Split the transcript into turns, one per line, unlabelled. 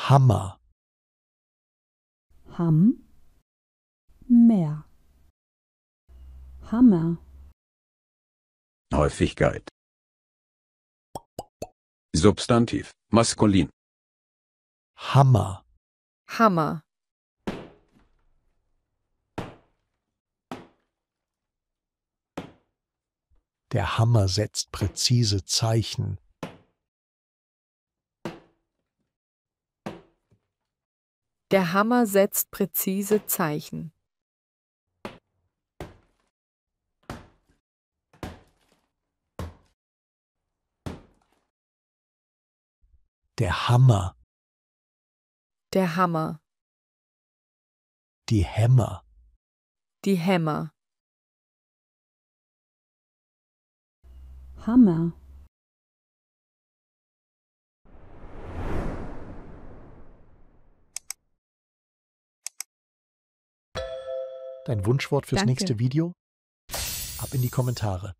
Hammer.
Mehr. Hammer.
Häufigkeit. Substantiv, maskulin.
Hammer.
Hammer.
Der Hammer setzt präzise Zeichen.
Der Hammer setzt präzise Zeichen.
Der Hammer.
Der Hammer.
Die Hämmer.
Die Hämmer.
Hammer.
Dein Wunschwort fürs
Danke.
nächste Video? Ab in die Kommentare.